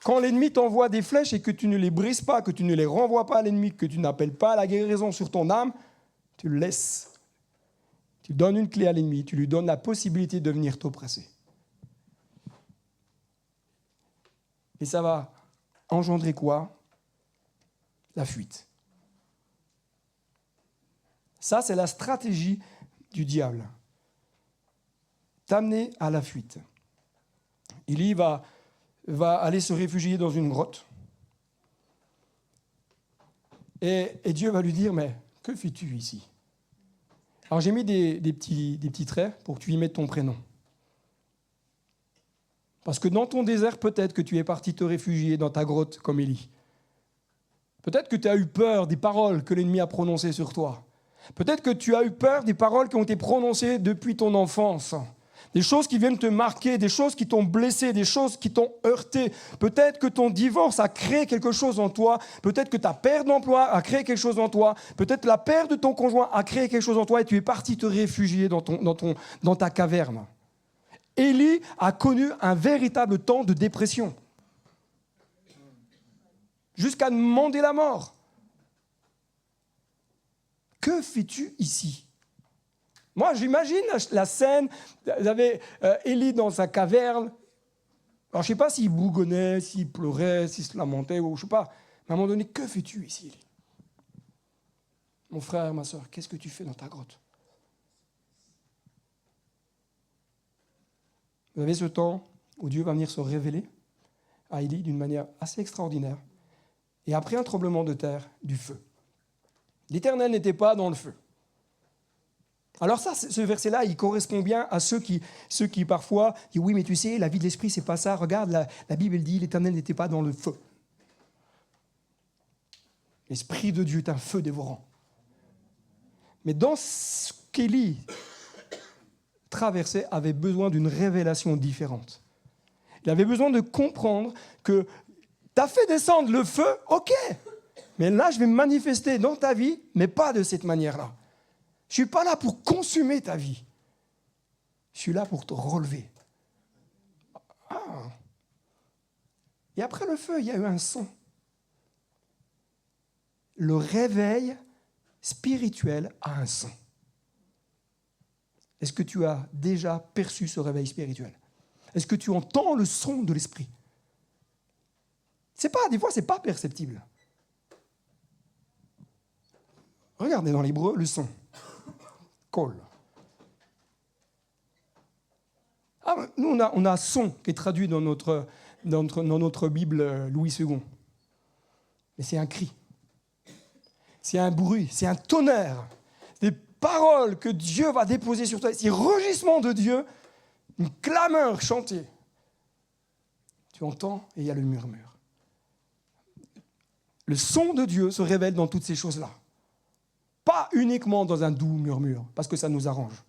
Quand l'ennemi t'envoie des flèches et que tu ne les brises pas, que tu ne les renvoies pas à l'ennemi, que tu n'appelles pas à la guérison sur ton âme, tu le laisses. Tu donnes une clé à l'ennemi, tu lui donnes la possibilité de venir t'oppresser. Et ça va engendrer quoi? La fuite. Ça, c'est la stratégie du diable. T'amener à la fuite. Élie va aller se réfugier dans une grotte. Et Dieu va lui dire, mais que fais-tu ici? Alors j'ai mis des petits traits pour que tu y mettes ton prénom. Parce que dans ton désert, peut-être que tu es parti te réfugier dans ta grotte comme Élie. Peut-être que tu as eu peur des paroles que l'ennemi a prononcées sur toi. Peut-être que tu as eu peur des paroles qui ont été prononcées depuis ton enfance. Des choses qui viennent te marquer, des choses qui t'ont blessé, des choses qui t'ont heurté. Peut-être que ton divorce a créé quelque chose en toi. Peut-être que ta perte d'emploi a créé quelque chose en toi. Peut-être la perte de ton conjoint a créé quelque chose en toi et tu es parti te réfugier dans ta caverne. Élie a connu un véritable temps de dépression. Jusqu'à demander la mort. que fais-tu ici ?» Moi, j'imagine la scène, vous avez Élie dans sa caverne. Alors, je ne sais pas s'il bougonnait, s'il pleurait, s'il se lamentait, ou je ne sais pas. Mais à un moment donné, que fais-tu ici, Élie ? Mon frère, ma soeur, qu'est-ce que tu fais dans ta grotte ? Vous avez ce temps où Dieu va venir se révéler à Élie d'une manière assez extraordinaire. Et après un tremblement de terre, du feu. L'Éternel n'était pas dans le feu. Alors ça, ce verset-là, il correspond bien à ceux qui parfois disent « Oui, mais tu sais, la vie de l'esprit, c'est pas ça. Regarde, la Bible elle dit « L'Éternel n'était pas dans le feu. » L'Esprit de Dieu est un feu dévorant. Mais dans ce qu'Élie traversait, avait besoin d'une révélation différente. Il avait besoin de comprendre que tu as fait descendre le feu, ok, mais là, je vais me manifester dans ta vie, mais pas de cette manière-là. Je ne suis pas là pour consumer ta vie. Je suis là pour te relever. Ah. Et après le feu, il y a eu un son. Le réveil spirituel a un son. Est-ce que tu as déjà perçu ce réveil spirituel ? Est-ce que tu entends le son de l'esprit ? Des fois, ce n'est pas perceptible. Regardez dans l'hébreu le son. Kol. Nous, on a son qui est traduit dans notre Bible Louis II. Mais c'est un cri. C'est un bruit, c'est un tonnerre. Des paroles que Dieu va déposer sur toi. C'est un rugissement de Dieu, une clameur chantée. Tu entends et il y a le murmure. Le son de Dieu se révèle dans toutes ces choses-là. Pas uniquement dans un doux murmure, parce que ça nous arrange.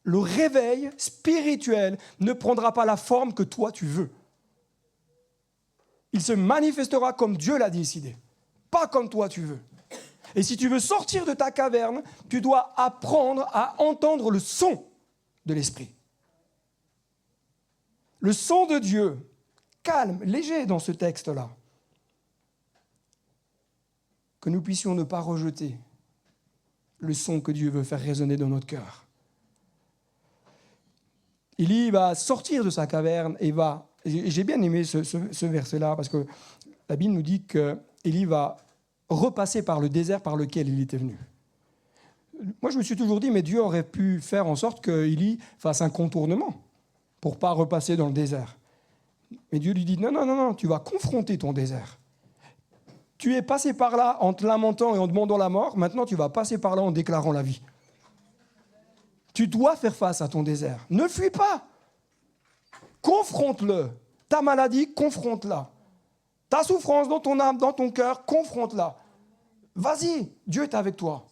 Le réveil spirituel ne prendra pas la forme que toi tu veux. Il se manifestera comme Dieu l'a décidé, pas comme toi tu veux. Et si tu veux sortir de ta caverne, tu dois apprendre à entendre le son de l'esprit. Le son de Dieu, calme, léger dans ce texte-là. Que nous puissions ne pas rejeter le son que Dieu veut faire résonner dans notre cœur. Élie va sortir de sa caverne et va... J'ai bien aimé ce verset-là parce que la Bible nous dit qu'Élie va repasser par le désert par lequel il était venu. Moi, je me suis toujours dit, mais Dieu aurait pu faire en sorte qu'Élie fasse un contournement pour ne pas repasser dans le désert. Mais Dieu lui dit, non, tu vas confronter ton désert. Tu es passé par là en te lamentant et en demandant la mort, maintenant tu vas passer par là en déclarant la vie. Tu dois faire face à ton désert. Ne fuis pas. Confronte-le. Ta maladie, confronte-la. Ta souffrance dans ton âme, dans ton cœur, confronte-la. Vas-y, Dieu est avec toi.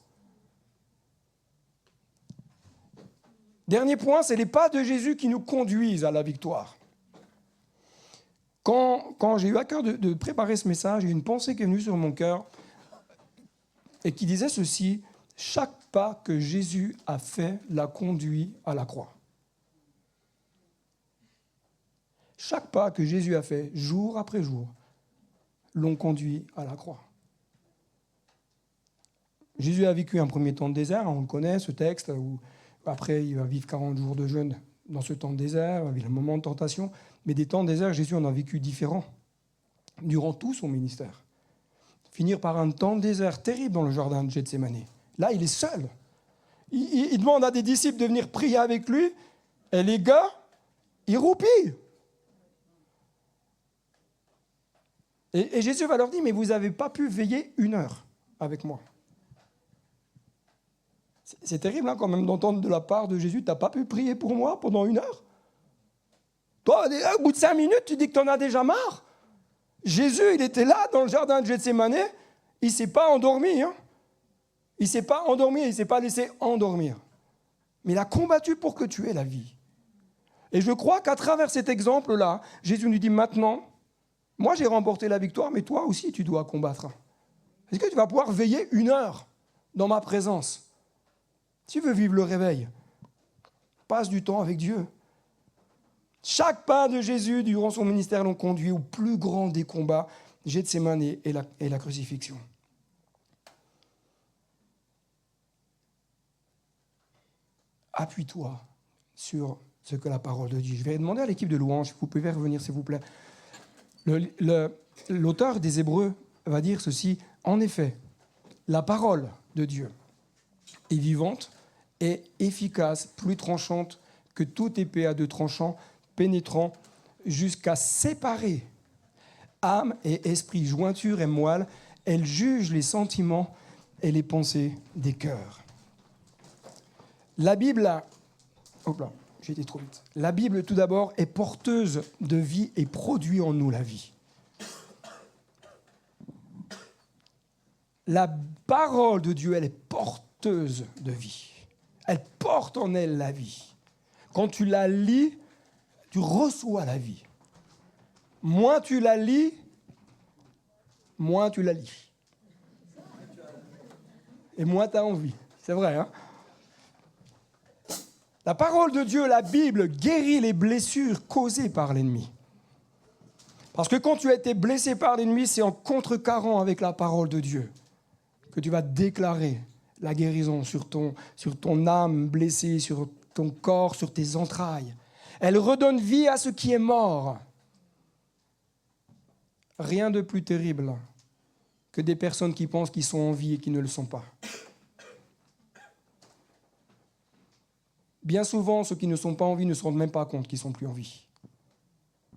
Dernier point, c'est les pas de Jésus qui nous conduisent à la victoire. Quand j'ai eu à cœur de préparer ce message, il y a une pensée qui est venue sur mon cœur et qui disait ceci: chaque pas que Jésus a fait l'a conduit à la croix. Chaque pas que Jésus a fait, jour après jour, l'ont conduit à la croix. Jésus a vécu un premier temps de désert, on le connaît, ce texte, où après il va vivre 40 jours de jeûne dans ce temps de désert, il y a un moment de tentation. Mais des temps de désert, Jésus en a vécu différents durant tout son ministère. Finir par un temps de désert terrible dans le jardin de Gethsémani. Là, il est seul. Il demande à des disciples de venir prier avec lui, et les gars, ils roupillent. Et Jésus va leur dire, mais vous n'avez pas pu veiller 1 heure avec moi. C'est terrible quand même d'entendre de la part de Jésus, tu n'as pas pu prier pour moi pendant 1 heure. Toi, au bout de 5 minutes, tu dis que tu en as déjà marre. Jésus, il était là dans le jardin de Gethsémani, il ne s'est pas endormi. Il ne s'est pas endormi, il ne s'est pas laissé endormir. Mais il a combattu pour que tu aies la vie. Et je crois qu'à travers cet exemple-là, Jésus nous dit maintenant, moi j'ai remporté la victoire, mais toi aussi tu dois combattre. Est-ce que tu vas pouvoir veiller 1 heure dans ma présence? Si tu veux vivre le réveil, passe du temps avec Dieu. Chaque pas de Jésus durant son ministère l'ont conduit au plus grand des combats, Gethsémani et la crucifixion. appuie-toi sur ce que la parole de Dieu. Je vais demander à l'équipe de louange, vous pouvez revenir s'il vous plaît. L'auteur des Hébreux va dire ceci, en effet, la parole de Dieu est vivante et efficace, plus tranchante que toute épée à deux tranchants, pénétrant jusqu'à séparer âme et esprit, jointure et moelle. Elle juge les sentiments et les pensées des cœurs. La Bible, j'ai été trop vite. La Bible, tout d'abord, est porteuse de vie et produit en nous la vie. La parole de Dieu, elle est porteuse de vie. Elle porte en elle la vie. Quand tu la lis, tu reçois la vie. Moins tu la lis, moins tu la lis. Et moins tu as envie. C'est vrai, hein? La parole de Dieu, la Bible, guérit les blessures causées par l'ennemi. Parce que quand tu as été blessé par l'ennemi, c'est en contrecarrant avec la parole de Dieu que tu vas déclarer la guérison sur ton âme blessée, sur ton corps, sur tes entrailles. Elle redonne vie à ce qui est mort. Rien de plus terrible que des personnes qui pensent qu'ils sont en vie et qui ne le sont pas. Bien souvent, ceux qui ne sont pas en vie ne se rendent même pas compte qu'ils ne sont plus en vie.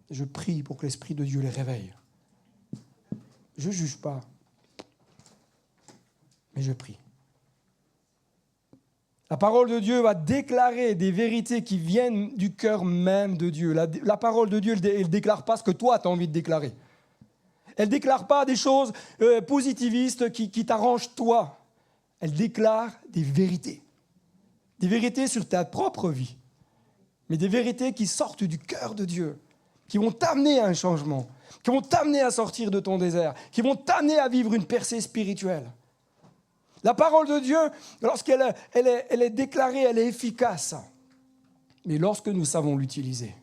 Je prie pour que l'Esprit de Dieu les réveille. Je ne juge pas, mais je prie. La parole de Dieu va déclarer des vérités qui viennent du cœur même de Dieu. La parole de Dieu, elle ne déclare pas ce que toi, tu as envie de déclarer. Elle ne déclare pas des choses positivistes qui t'arrangent toi. Elle déclare des vérités. Des vérités sur ta propre vie. Mais des vérités qui sortent du cœur de Dieu. Qui vont t'amener à un changement. Qui vont t'amener à sortir de ton désert. Qui vont t'amener à vivre une percée spirituelle. La parole de Dieu, lorsqu'elle est déclarée, elle est efficace. Mais lorsque nous savons l'utiliser.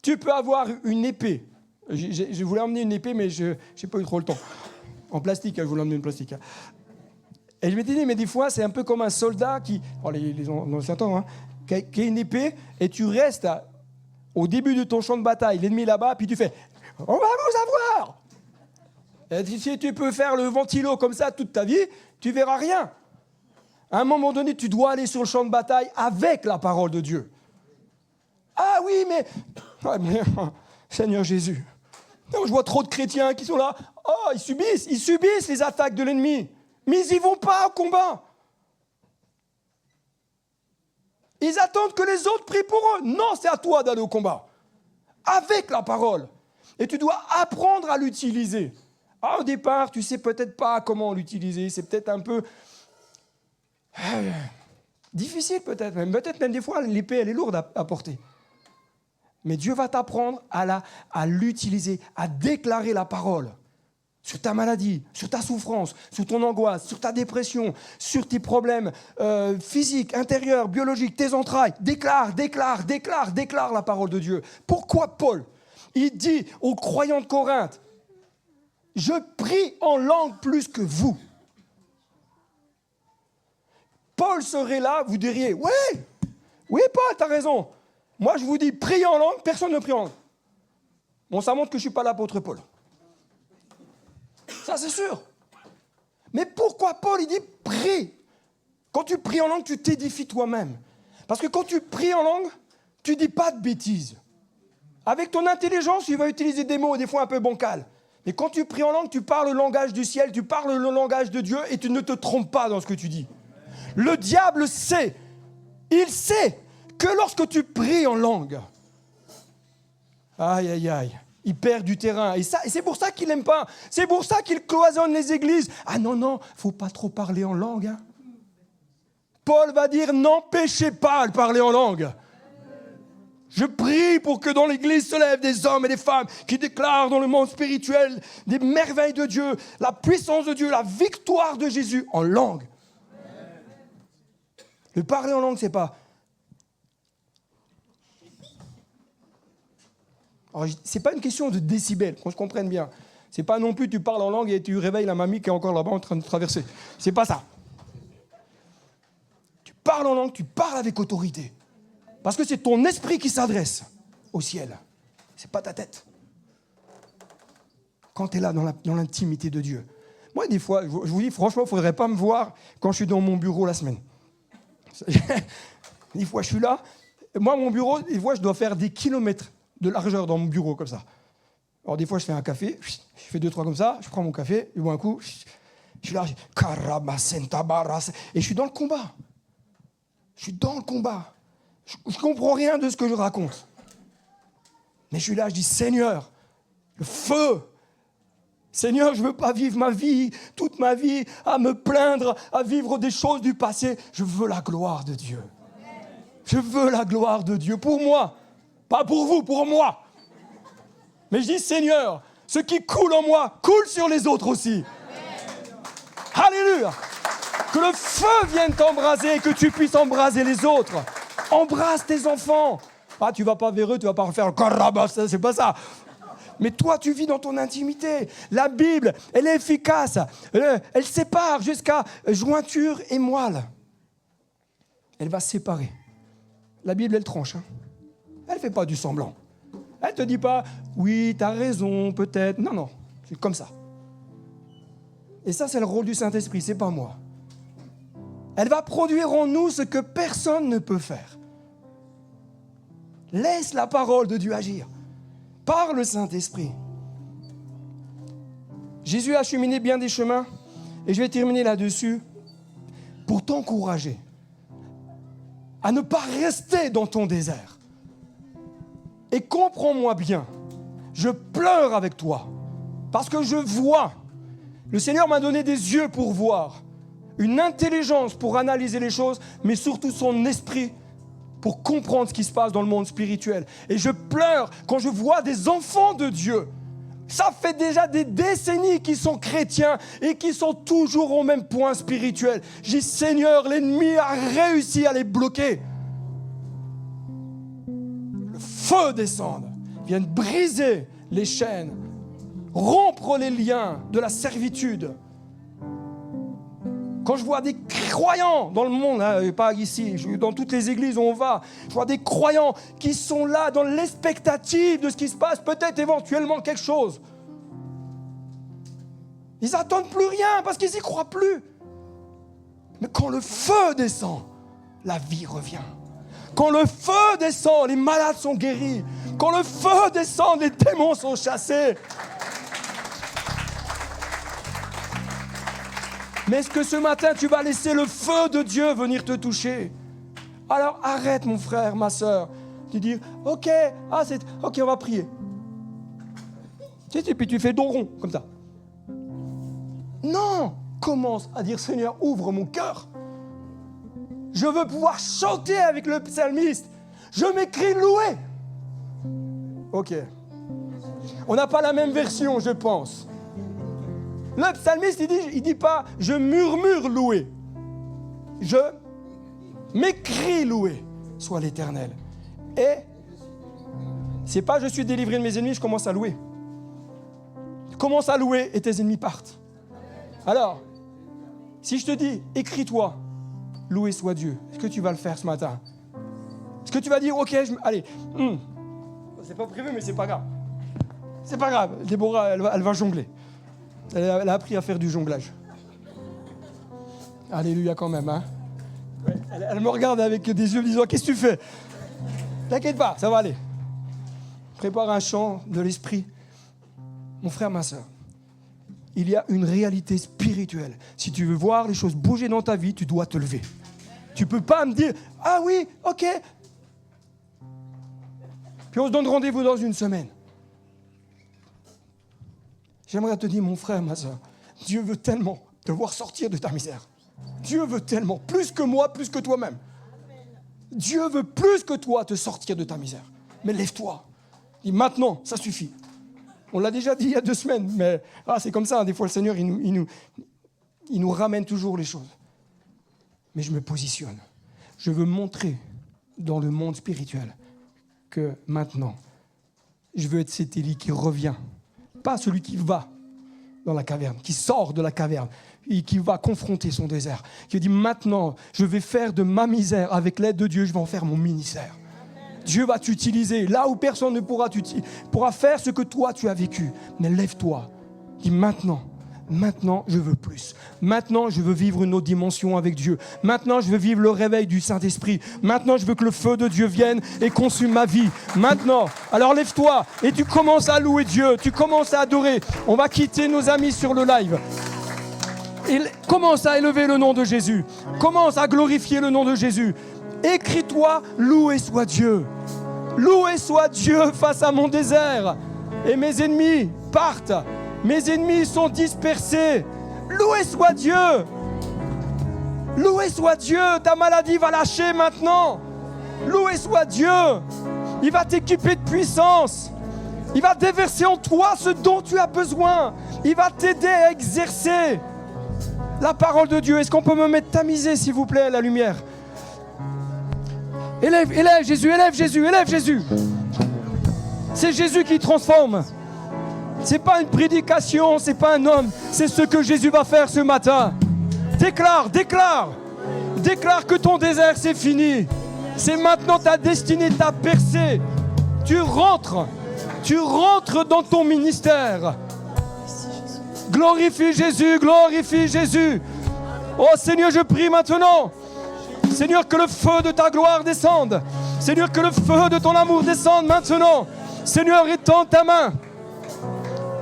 Tu peux avoir une épée. Je voulais emmener une épée, mais je n'ai pas eu trop le temps. En plastique, je voulais emmener une plastique. Et je m'étais dit, mais des fois, c'est un peu comme un soldat les anciens temps, hein, qui a une épée, et tu restes au début de ton champ de bataille, l'ennemi là-bas, puis tu fais, on va vous avoir. Et si tu peux faire le ventilo comme ça toute ta vie, tu verras rien. À un moment donné, tu dois aller sur le champ de bataille avec la parole de Dieu. Ah oui, mais Seigneur Jésus, je vois trop de chrétiens qui sont là. Oh, ils subissent les attaques de l'ennemi. Mais ils n'y vont pas au combat. Ils attendent que les autres prient pour eux. Non, c'est à toi d'aller au combat. Avec la parole. Et tu dois apprendre à l'utiliser. Au départ, tu ne sais peut-être pas comment l'utiliser. C'est peut-être un peu difficile peut-être même. Peut-être même des fois, l'épée, elle est lourde à porter. Mais Dieu va t'apprendre à l'utiliser, à déclarer la parole. Sur ta maladie, sur ta souffrance, sur ton angoisse, sur ta dépression, sur tes problèmes physiques, intérieurs, biologiques, tes entrailles. Déclare la parole de Dieu. Pourquoi Paul, il dit aux croyants de Corinthe, je prie en langue plus que vous. Paul serait là, vous diriez, oui Paul, t'as raison. Moi je vous dis, priez en langue, personne ne prie en langue. Bon, ça montre que je ne suis pas l'apôtre Paul. Ça, c'est sûr. Mais pourquoi Paul, il dit prie? Quand tu pries en langue, tu t'édifies toi-même. Parce que quand tu pries en langue, tu ne dis pas de bêtises. Avec ton intelligence, tu vas utiliser des mots des fois un peu bancals. Mais quand tu pries en langue, tu parles le langage du ciel, tu parles le langage de Dieu et tu ne te trompes pas dans ce que tu dis. Le diable sait, il sait que lorsque tu pries en langue, aïe, aïe, aïe, il perd du terrain. Et c'est pour ça qu'il n'aime pas. C'est pour ça qu'il cloisonne les églises. Ah non, il ne faut pas trop parler en langue. Hein. Paul va dire, n'empêchez pas de parler en langue. Je prie pour que dans l'église se lèvent des hommes et des femmes qui déclarent dans le monde spirituel des merveilles de Dieu, la puissance de Dieu, la victoire de Jésus en langue. Le parler en langue, c'est pas... Alors, ce n'est pas une question de décibels, qu'on se comprenne bien. Ce n'est pas non plus tu parles en langue et tu réveilles la mamie qui est encore là-bas en train de traverser. Ce n'est pas ça. Tu parles parles en langue, tu parles avec autorité. Parce que c'est ton esprit qui s'adresse au ciel. Ce n'est pas ta tête. Quand tu es là, dans l'intimité de Dieu. Moi, des fois, je vous dis, franchement, il ne faudrait pas me voir quand je suis dans mon bureau la semaine. Des fois, je suis là. Moi, mon bureau, des fois, je dois faire des kilomètres de largeur dans mon bureau, comme ça. Alors, des fois, je fais un café, je fais 2-3 comme ça, je prends mon café, je bois un coup, je suis là, et je suis dans le combat. Je suis dans le combat. Je ne comprends rien de ce que je raconte. Mais je suis là, je dis, Seigneur, le feu. Seigneur, je ne veux pas vivre ma vie, toute ma vie, à me plaindre, à vivre des choses du passé. Je veux la gloire de Dieu. Je veux la gloire de Dieu pour moi. Pas pour vous, pour moi. Mais je dis, Seigneur, ce qui coule en moi, coule sur les autres aussi. Alléluia. Que le feu vienne t'embraser et que tu puisses embraser les autres. Embrasse tes enfants. Ah, tu ne vas pas vers eux, tu ne vas pas faire le carabas, c'est pas ça. Mais toi, tu vis dans ton intimité. La Bible, elle est efficace. Elle sépare jusqu'à jointure et moelle. Elle va séparer. La Bible, elle tranche. Elle ne fait pas du semblant. Elle ne te dit pas, oui, tu as raison, peut-être. Non, non, c'est comme ça. Et ça, c'est le rôle du Saint-Esprit, ce n'est pas moi. Elle va produire en nous ce que personne ne peut faire. Laisse la parole de Dieu agir. Par le Saint-Esprit. Jésus a cheminé bien des chemins, et je vais terminer là-dessus, pour t'encourager à ne pas rester dans ton désert. Et comprends-moi bien, je pleure avec toi, parce que je vois. Le Seigneur m'a donné des yeux pour voir, une intelligence pour analyser les choses, mais surtout son esprit pour comprendre ce qui se passe dans le monde spirituel. Et je pleure quand je vois des enfants de Dieu. Ça fait déjà des décennies qu'ils sont chrétiens et qu'ils sont toujours au même point spirituel. Je dis, Seigneur, l'ennemi a réussi à les bloquer. Le feu descende, vienne briser les chaînes, rompre les liens de la servitude. Quand je vois des croyants dans le monde, pas ici, dans toutes les églises où on va, je vois des croyants qui sont là dans l'expectative de ce qui se passe, peut-être éventuellement quelque chose. Ils n'attendent plus rien parce qu'ils n'y croient plus. Mais quand le feu descend, la vie revient. Quand le feu descend, les malades sont guéris. Quand le feu descend, les démons sont chassés. Mais est-ce que ce matin, tu vas laisser le feu de Dieu venir te toucher? Alors arrête, mon frère, ma soeur, de dire, ok, on va prier. Et puis tu fais dos rond, comme ça. Non, commence à dire, Seigneur, ouvre mon cœur. Je veux pouvoir chanter avec le psalmiste. Je m'écris louer. Ok. On n'a pas la même version, je pense. Le psalmiste, il dit pas « je murmure louer ». Je m'écris louer soit l'Éternel. Et c'est pas « je suis délivré de mes ennemis, je commence à louer ». Commence à louer et tes ennemis partent. Alors, si je te dis « écris-toi, loué soit Dieu », est-ce que tu vas le faire ce matin? Est-ce que tu vas dire « ok, allez, c'est pas prévu mais c'est pas grave. C'est pas grave, Déborah, elle va jongler. Elle a appris à faire du jonglage. Alléluia quand même. Hein? Ouais, elle me regarde avec des yeux disant, qu'est-ce que tu fais? T'inquiète pas, ça va aller. Prépare un chant de l'esprit. Mon frère, ma soeur, il y a une réalité spirituelle. Si tu veux voir les choses bouger dans ta vie, tu dois te lever. Tu ne peux pas me dire, ah oui, ok. Puis on se donne rendez-vous dans une semaine. J'aimerais te dire, mon frère, ma soeur, Dieu veut tellement te voir sortir de ta misère. Dieu veut tellement, plus que moi, plus que toi-même. Dieu veut plus que toi te sortir de ta misère. Mais lève-toi. Dis maintenant, ça suffit. On l'a déjà dit il y a 2 semaines, mais c'est comme ça. Des fois, le Seigneur, il nous ramène toujours les choses. Mais je me positionne. Je veux montrer dans le monde spirituel que maintenant, je veux être cet Élie qui revient. Pas celui qui va, dans la caverne, qui sort de la caverne et qui va confronter son désert, qui dit maintenant, je vais faire de ma misère, avec l'aide de Dieu, je vais en faire mon ministère. Dieu va t'utiliser là où personne ne pourra faire ce que toi tu as vécu. Mais lève-toi, dis maintenant, je veux plus. Maintenant, je veux vivre une autre dimension avec Dieu. Maintenant, je veux vivre le réveil du Saint-Esprit. Maintenant, je veux que le feu de Dieu vienne et consume ma vie. Maintenant, alors lève-toi et tu commences à louer Dieu, tu commences à adorer. On va quitter nos amis sur le live. Et commence à élever le nom de Jésus. Commence à glorifier le nom de Jésus. Écris-toi, loué soit Dieu. Loué soit Dieu face à mon désert. Et mes ennemis partent. Mes ennemis sont dispersés. Loué soit Dieu. Loué soit Dieu. Ta maladie va lâcher maintenant. Loué soit Dieu. Il va t'équiper de puissance. Il va déverser en toi ce dont tu as besoin. Il va t'aider à exercer la parole de Dieu. Est-ce qu'on peut me mettre tamisé, s'il vous plaît, la lumière? Élève Jésus, élève Jésus, élève Jésus. C'est Jésus qui transforme. C'est pas une prédication, c'est pas un homme. C'est ce que Jésus va faire ce matin. Déclare que ton désert c'est fini. C'est maintenant ta destinée, ta percée. Tu rentres dans ton ministère. Glorifie Jésus, glorifie Jésus. Oh Seigneur, je prie maintenant. Seigneur, que le feu de ta gloire descende. Seigneur, que le feu de ton amour descende maintenant. Seigneur, étends ta main.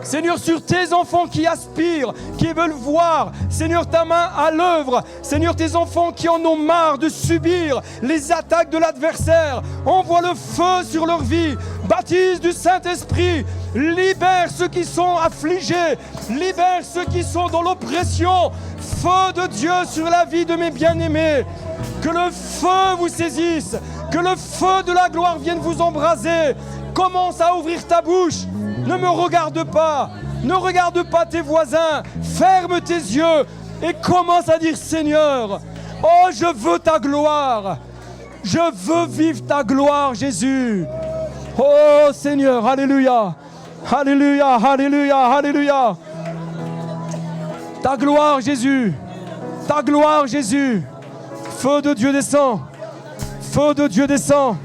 Seigneur, sur tes enfants qui aspirent, qui veulent voir, Seigneur, ta main à l'œuvre. Seigneur, tes enfants qui en ont marre de subir les attaques de l'adversaire. Envoie le feu sur leur vie. Baptise du Saint-Esprit. Libère ceux qui sont affligés. Libère ceux qui sont dans l'oppression. Feu de Dieu sur la vie de mes bien-aimés. Que le feu vous saisisse. Que le feu de la gloire vienne vous embraser. Commence à ouvrir ta bouche. Ne me regarde pas. Ne regarde pas tes voisins. Ferme tes yeux et commence à dire Seigneur, oh, je veux ta gloire. Je veux vivre ta gloire, Jésus. Oh Seigneur, alléluia. Alléluia, alléluia, alléluia. Ta gloire, Jésus. Ta gloire, Jésus. Feu de Dieu descend. Feu de Dieu descend.